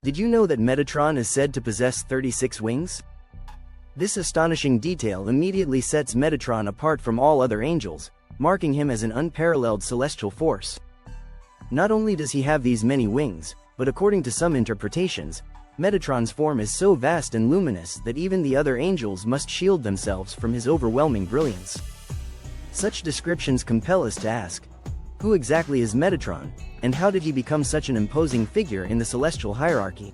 Did you know that Metatron is said to possess 36 wings? This astonishing detail immediately sets Metatron apart from all other angels, marking him as an unparalleled celestial force. Not only does he have these many wings, but according to some interpretations, Metatron's form is so vast and luminous that even the other angels must shield themselves from his overwhelming brilliance. Such descriptions compel us to ask, who exactly is Metatron, and how did he become such an imposing figure in the celestial hierarchy?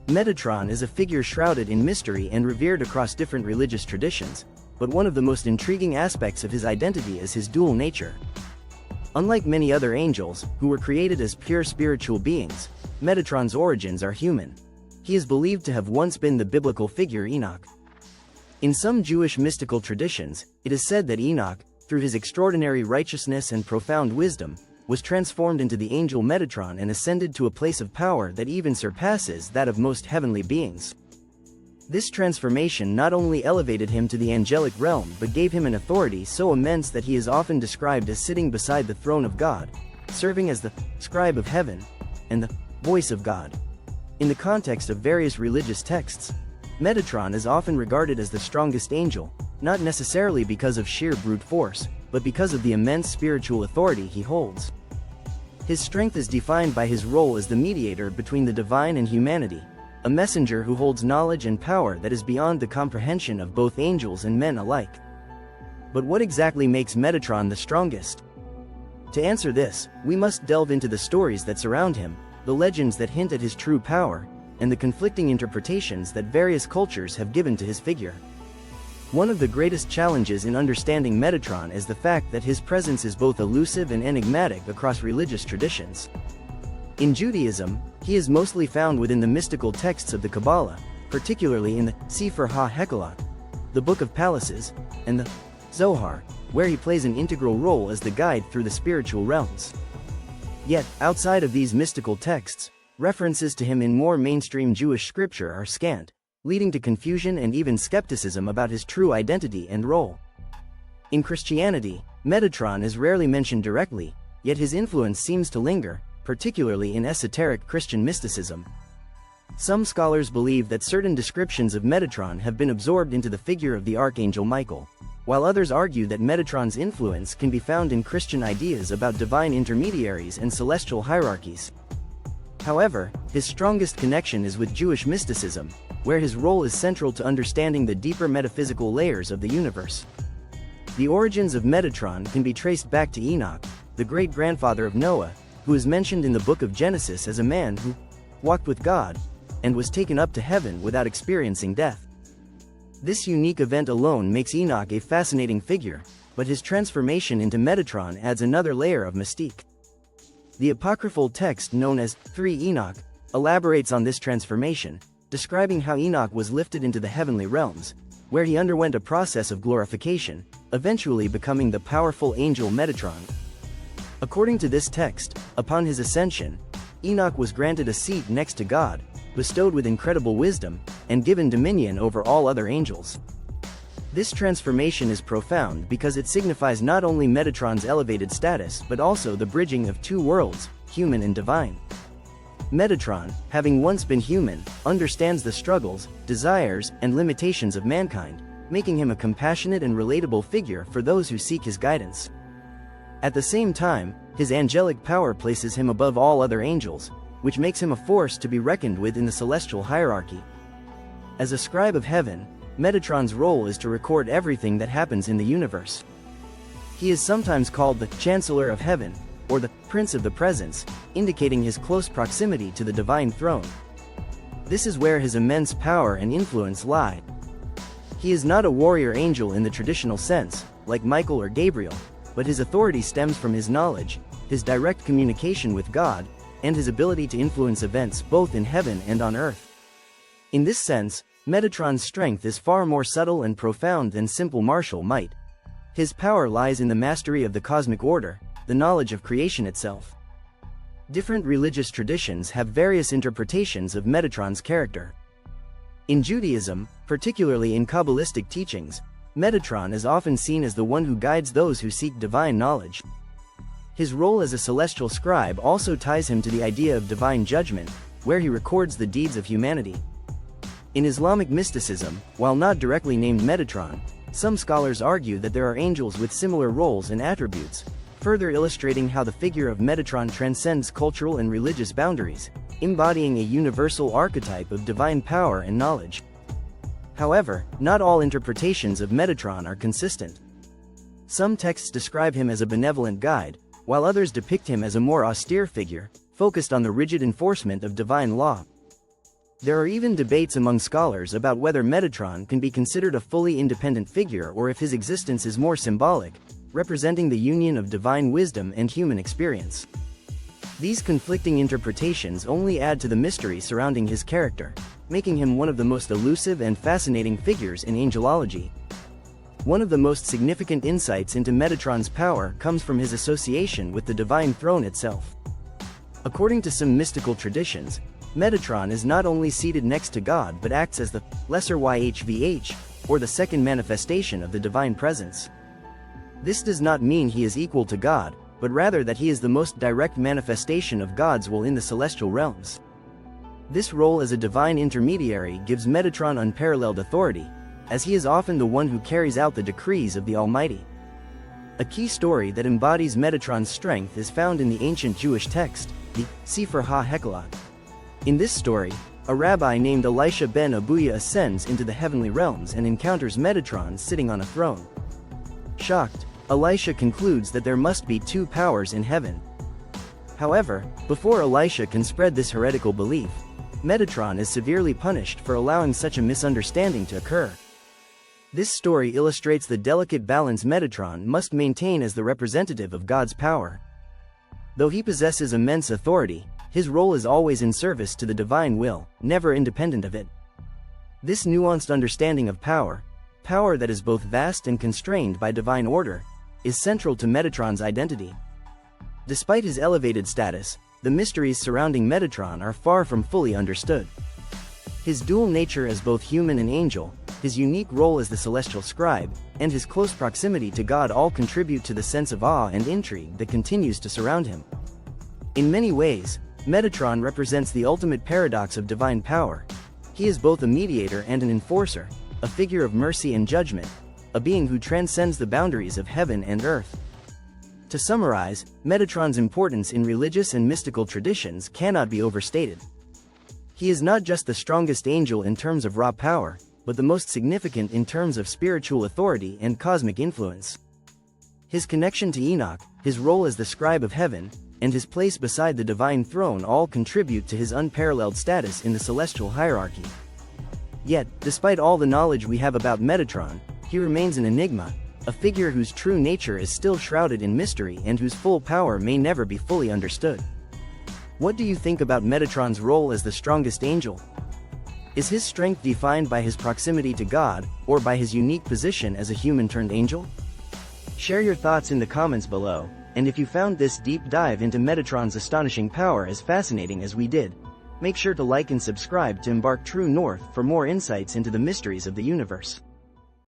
Metatron is a figure shrouded in mystery and revered across different religious traditions, but one of the most intriguing aspects of his identity is his dual nature. Unlike many other angels, who were created as pure spiritual beings, Metatron's origins are human. He is believed to have once been the biblical figure Enoch. In some Jewish mystical traditions, it is said that Enoch, through his extraordinary righteousness and profound wisdom, was transformed into the angel Metatron and ascended to a place of power that even surpasses that of most heavenly beings. This transformation not only elevated him to the angelic realm but gave him an authority so immense that he is often described as sitting beside the throne of God, serving as the scribe of heaven and the voice of God. In the context of various religious texts, Metatron is often regarded as the strongest angel, not necessarily because of sheer brute force, but because of the immense spiritual authority he holds. His strength is defined by his role as the mediator between the divine and humanity, a messenger who holds knowledge and power that is beyond the comprehension of both angels and men alike. But what exactly makes Metatron the strongest? To answer this, we must delve into the stories that surround him, the legends that hint at his true power, and the conflicting interpretations that various cultures have given to his figure. One of the greatest challenges in understanding Metatron is the fact that his presence is both elusive and enigmatic across religious traditions. In Judaism, he is mostly found within the mystical texts of the Kabbalah, particularly in the Sefer HaHekhalot, the Book of Palaces, and the Zohar, where he plays an integral role as the guide through the spiritual realms. Yet, outside of these mystical texts, references to him in more mainstream Jewish scripture are scant, leading to confusion and even skepticism about his true identity and role. In Christianity, Metatron is rarely mentioned directly, yet his influence seems to linger, particularly in esoteric Christian mysticism. Some scholars believe that certain descriptions of Metatron have been absorbed into the figure of the Archangel Michael, while others argue that Metatron's influence can be found in Christian ideas about divine intermediaries and celestial hierarchies. However, his strongest connection is with Jewish mysticism, where his role is central to understanding the deeper metaphysical layers of the universe. The origins of Metatron can be traced back to Enoch, the great-grandfather of Noah, who is mentioned in the book of Genesis as a man who walked with God and was taken up to heaven without experiencing death. This unique event alone makes Enoch a fascinating figure, but his transformation into Metatron adds another layer of mystique. The apocryphal text known as 3 Enoch elaborates on this transformation, describing how Enoch was lifted into the heavenly realms, where he underwent a process of glorification, eventually becoming the powerful angel Metatron. According to this text, upon his ascension, Enoch was granted a seat next to God, bestowed with incredible wisdom, and given dominion over all other angels. This transformation is profound because it signifies not only Metatron's elevated status but also the bridging of two worlds, human and divine. Metatron, having once been human, understands the struggles, desires, and limitations of mankind, making him a compassionate and relatable figure for those who seek his guidance. At the same time, his angelic power places him above all other angels, which makes him a force to be reckoned with in the celestial hierarchy. As a scribe of heaven, Metatron's role is to record everything that happens in the universe. He is sometimes called the Chancellor of Heaven, or the Prince of the Presence, indicating his close proximity to the divine throne. This is where his immense power and influence lie. He is not a warrior angel in the traditional sense, like Michael or Gabriel, but his authority stems from his knowledge, his direct communication with God, and his ability to influence events both in heaven and on earth. In this sense, Metatron's strength is far more subtle and profound than simple martial might. His power lies in the mastery of the cosmic order, the knowledge of creation itself. Different religious traditions have various interpretations of Metatron's character. In Judaism, particularly in Kabbalistic teachings, Metatron is often seen as the one who guides those who seek divine knowledge. His role as a celestial scribe also ties him to the idea of divine judgment, where he records the deeds of humanity. In Islamic mysticism, while not directly named Metatron, some scholars argue that there are angels with similar roles and attributes, further illustrating how the figure of Metatron transcends cultural and religious boundaries, embodying a universal archetype of divine power and knowledge. However, not all interpretations of Metatron are consistent. Some texts describe him as a benevolent guide, while others depict him as a more austere figure, focused on the rigid enforcement of divine law. There are even debates among scholars about whether Metatron can be considered a fully independent figure or if his existence is more symbolic, representing the union of divine wisdom and human experience. These conflicting interpretations only add to the mystery surrounding his character, making him one of the most elusive and fascinating figures in angelology. One of the most significant insights into Metatron's power comes from his association with the divine throne itself. According to some mystical traditions, Metatron is not only seated next to God but acts as the lesser YHVH, or the second manifestation of the divine presence. This does not mean he is equal to God, but rather that he is the most direct manifestation of God's will in the celestial realms. This role as a divine intermediary gives Metatron unparalleled authority, as he is often the one who carries out the decrees of the Almighty. A key story that embodies Metatron's strength is found in the ancient Jewish text, the Sefer HaHekalah. In this story, a rabbi named Elisha ben Abuya ascends into the heavenly realms and encounters Metatron sitting on a throne. Shocked, Elisha concludes that there must be two powers in heaven. However, before Elisha can spread this heretical belief, Metatron is severely punished for allowing such a misunderstanding to occur. This story illustrates the delicate balance Metatron must maintain as the representative of God's power. Though he possesses immense authority, his role is always in service to the divine will, never independent of it. This nuanced understanding of power that is both vast and constrained by divine order, is central to Metatron's identity. Despite his elevated status, the mysteries surrounding Metatron are far from fully understood. His dual nature as both human and angel, his unique role as the celestial scribe, and his close proximity to God all contribute to the sense of awe and intrigue that continues to surround him. In many ways, Metatron represents the ultimate paradox of divine power. He is both a mediator and an enforcer, a figure of mercy and judgment, a being who transcends the boundaries of heaven and earth. To summarize, Metatron's importance in religious and mystical traditions cannot be overstated. He is not just the strongest angel in terms of raw power, but the most significant in terms of spiritual authority and cosmic influence. His connection to Enoch, his role as the scribe of heaven, and his place beside the divine throne all contribute to his unparalleled status in the celestial hierarchy. Yet, despite all the knowledge we have about Metatron, he remains an enigma, a figure whose true nature is still shrouded in mystery and whose full power may never be fully understood. What do you think about Metatron's role as the strongest angel? Is his strength defined by his proximity to God, or by his unique position as a human-turned-angel? Share your thoughts in the comments below, and if you found this deep dive into Metatron's astonishing power as fascinating as we did, make sure to like and subscribe to embark true north for more insights into the mysteries of the universe.